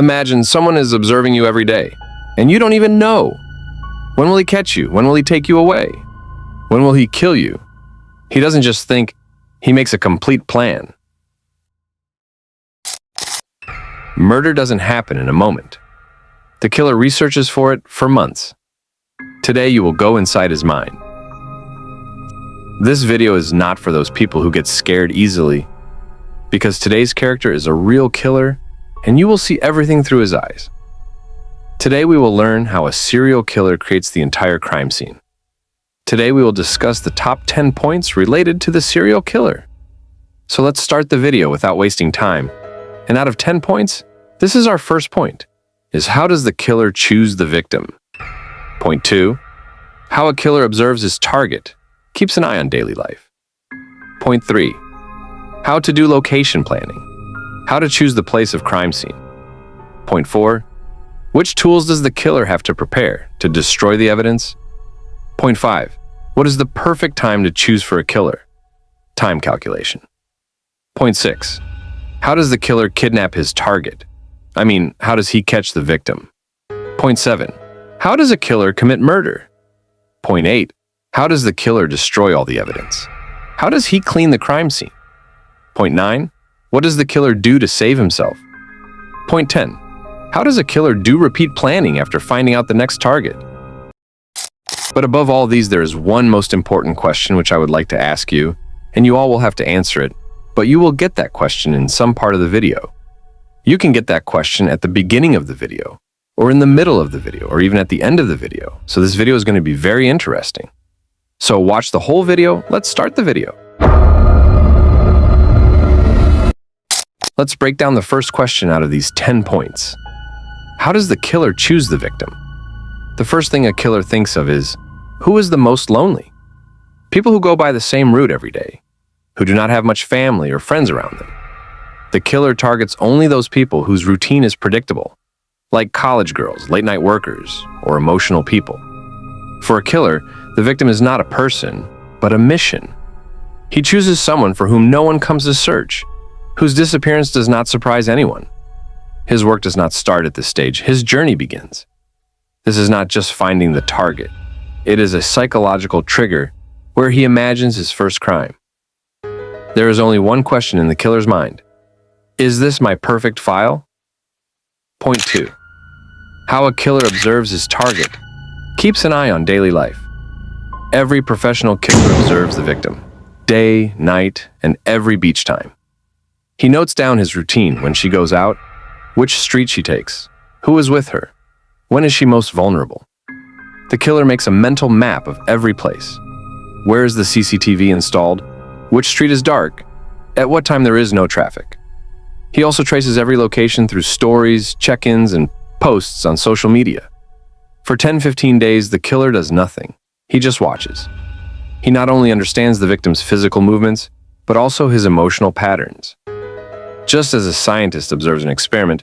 Imagine someone is observing you every day, and you don't even know. When will he catch you? When will he take you away? When will he kill you? He doesn't just think, he makes a complete plan. Murder doesn't happen in a moment. The killer researches for it for months. Today you will go inside his mind. This video is not for those people who get scared easily, because today's character is a real killer, and you will see everything through his eyes. Today we will learn how a serial killer creates the entire crime scene. Today we will discuss the top 10 points related to the serial killer. So let's start the video without wasting time. And out of 10 points, this is our first point, is how does the killer choose the victim? Point 2, how a killer observes his target, keeps an eye on daily life. Point 3, how to do location planning, how to choose the place of crime scene. Point 4, which tools does the killer have to prepare to destroy the evidence? Point 5, what is the perfect time to choose for a killer? Time calculation. Point 6, how does the killer kidnap his target? I mean, how does he catch the victim? Point 7, how does a killer commit murder? Point 8, how does the killer destroy all the evidence? How does he clean the crime scene? Point 9, what does the killer do to save himself? Point 10, how does a killer do repeat planning after finding out the next target? But above all these, there is one most important question which I would like to ask you, and you all will have to answer it, but you will get that question in some part of the video. You can get that question at the beginning of the video, or in the middle of the video, or even at the end of the video. So this video is going to be very interesting. So watch the whole video. Let's start the video. Let's break down the first question out of these 10 points. How does the killer choose the victim? The first thing a killer thinks of is, who is the most lonely? People who go by the same route every day, who do not have much family or friends around them. The killer targets only those people whose routine is predictable, like college girls, late-night workers, or emotional people. For a killer, the victim is not a person, but a mission. He chooses someone for whom no one comes to search, whose disappearance does not surprise anyone. His work does not start at this stage, his journey begins. This is not just finding the target. It is a psychological trigger where he imagines his first crime. There is only one question in the killer's mind. Is this my perfect file? Point 2. How a killer observes his target, keeps an eye on daily life. Every professional killer observes the victim, day, night, and every beach time. He notes down his routine when she goes out, which street she takes, who is with her, when is she most vulnerable. The killer makes a mental map of every place. Where is the CCTV installed? Which street is dark? At what time there is no traffic? He also traces every location through stories, check-ins, and posts on social media. For 10-15 days, the killer does nothing. He just watches. He not only understands the victim's physical movements, but also his emotional patterns. Just as a scientist observes an experiment,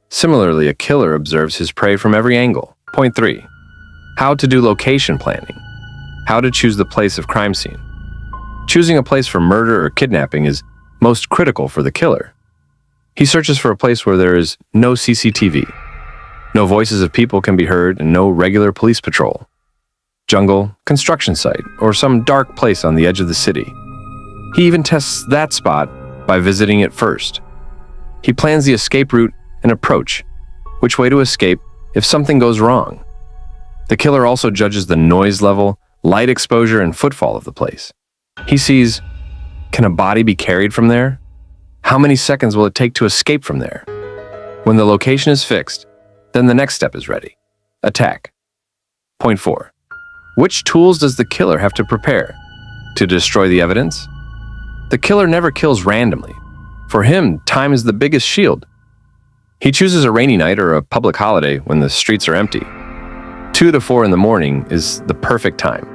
similarly, a killer observes his prey from every angle. Point 3. How to do location planning. How to choose the place of crime scene. Choosing a place for murder or kidnapping is most critical for the killer. He searches for a place where there is no CCTV, no voices of people can be heard, and no regular police patrol. Jungle, construction site, or some dark place on the edge of the city. He even tests that spot by visiting it first. He plans the escape route and approach, which way to escape if something goes wrong. The killer also judges the noise level, light exposure, and footfall of the place. He sees, can a body be carried from there? How many seconds will it take to escape from there? When the location is fixed, then the next step is ready. Attack. Point 4. Which tools does the killer have to prepare? To destroy the evidence? The killer never kills randomly. For him, time is the biggest shield. He chooses a rainy night or a public holiday when the streets are empty. 2 to 4 in the morning is the perfect time.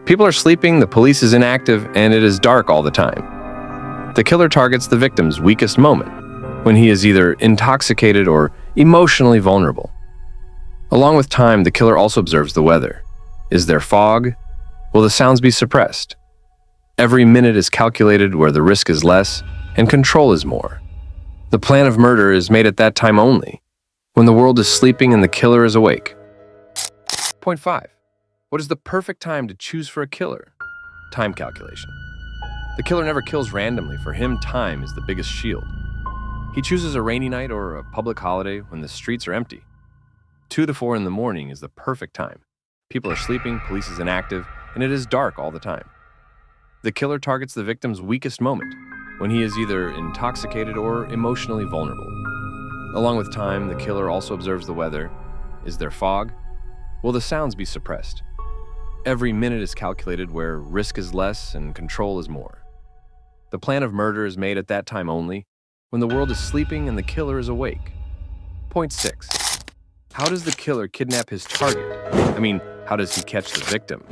People are sleeping, the police is inactive, and it is dark all the time. The killer targets the victim's weakest moment, when he is either intoxicated or emotionally vulnerable. Along with time, the killer also observes the weather. Is there fog? Will the sounds be suppressed? Every minute is calculated where the risk is less and control is more. The plan of murder is made at that time only. When the world is sleeping and the killer is awake. Point 5. What is the perfect time to choose for a killer? Time calculation. The killer never kills randomly. For him, time is the biggest shield. He chooses a rainy night or a public holiday when the streets are empty. 2 to 4 in the morning is the perfect time. People are sleeping, police is inactive, and it is dark all the time. The killer targets the victim's weakest moment, when he is either intoxicated or emotionally vulnerable. Along with time, the killer also observes the weather. Is there fog? Will the sounds be suppressed? Every minute is calculated where risk is less and control is more. The plan of murder is made at that time only, when the world is sleeping and the killer is awake. Point 6. How does the killer kidnap his target? How does he catch the victim?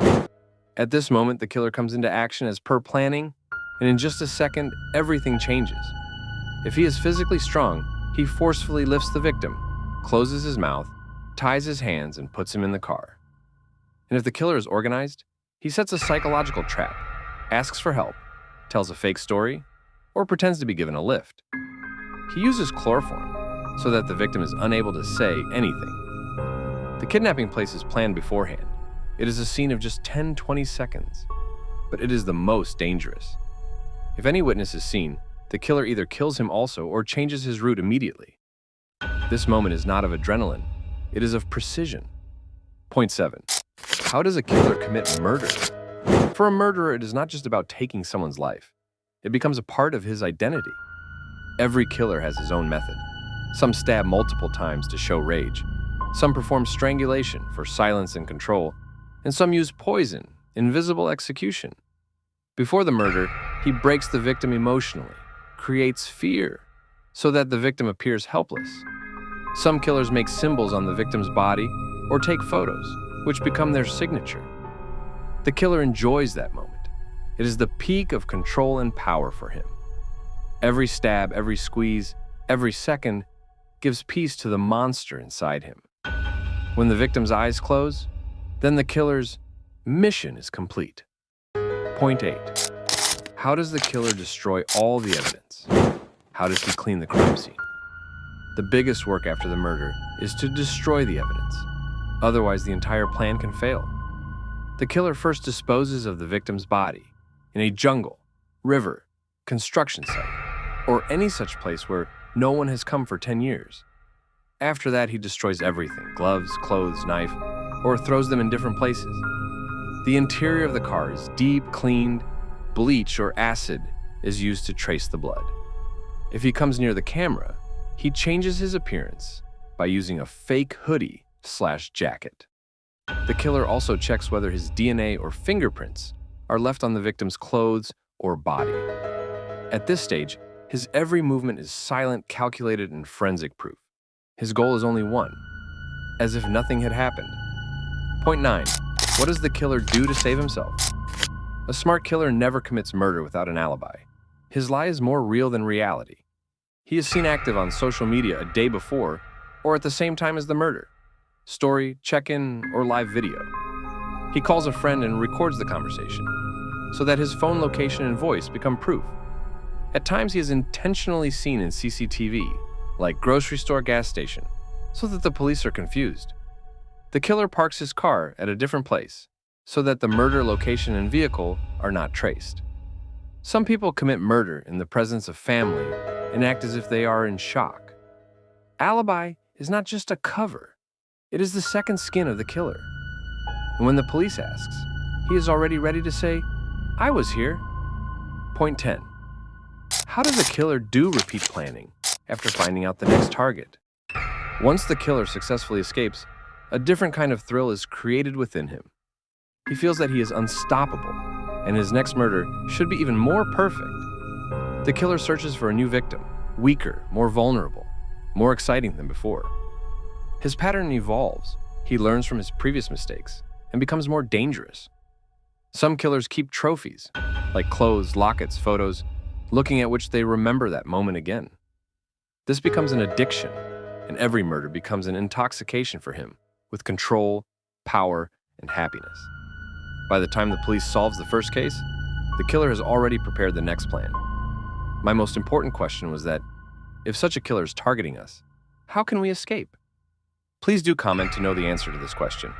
At this moment, the killer comes into action as per planning, and in just a second, everything changes. If he is physically strong, he forcefully lifts the victim, closes his mouth, ties his hands, and puts him in the car. And if the killer is organized, he sets a psychological trap, asks for help, tells a fake story, or pretends to be given a lift. He uses chloroform so that the victim is unable to say anything. The kidnapping place is planned beforehand. It is a scene of just 10-20 seconds, but it is the most dangerous. If any witness is seen, the killer either kills him also or changes his route immediately. This moment is not of adrenaline, it is of precision. Point 7. How does a killer commit murder? For a murderer, it is not just about taking someone's life. It becomes a part of his identity. Every killer has his own method. Some stab multiple times to show rage. Some perform strangulation for silence and control. And some use poison, invisible execution. Before the murder, he breaks the victim emotionally, creates fear, so that the victim appears helpless. Some killers make symbols on the victim's body or take photos, which become their signature. The killer enjoys that moment. It is the peak of control and power for him. Every stab, every squeeze, every second gives peace to the monster inside him. When the victim's eyes close, then the killer's mission is complete. Point 8. How does the killer destroy all the evidence? How does he clean the crime scene? The biggest work after the murder is to destroy the evidence. Otherwise, the entire plan can fail. The killer first disposes of the victim's body in a jungle, river, construction site, or any such place where no one has come for 10 years. After that, he destroys everything: gloves, clothes, knife, or throws them in different places. The interior of the car is deep cleaned, bleach or acid is used to trace the blood. If he comes near the camera, he changes his appearance by using a fake hoodie/jacket. The killer also checks whether his DNA or fingerprints are left on the victim's clothes or body. At this stage, his every movement is silent, calculated, and forensic proof. His goal is only one: as if nothing had happened. Point 9. What does the killer do to save himself? A smart killer never commits murder without an alibi. His lie is more real than reality. He is seen active on social media a day before or at the same time as the murder. Story, check-in, or live video. He calls a friend and records the conversation so that his phone location and voice become proof. At times, he is intentionally seen in CCTV, like grocery store, gas station, so that the police are confused. The killer parks his car at a different place so that the murder location and vehicle are not traced. Some people commit murder in the presence of family and act as if they are in shock. Alibi is not just a cover. It is the second skin of the killer. And when the police asks, he is already ready to say, "I was here." Point 10. How does a killer do repeat planning after finding out the next target? Once the killer successfully escapes, a different kind of thrill is created within him. He feels that he is unstoppable, and his next murder should be even more perfect. The killer searches for a new victim, weaker, more vulnerable, more exciting than before. His pattern evolves. He learns from his previous mistakes and becomes more dangerous. Some killers keep trophies, like clothes, lockets, photos, looking at which they remember that moment again. This becomes an addiction, and every murder becomes an intoxication for him, with control, power, and happiness. By the time the police solves the first case, the killer has already prepared the next plan. My most important question was that, if such a killer is targeting us, how can we escape? Please do comment to know the answer to this question.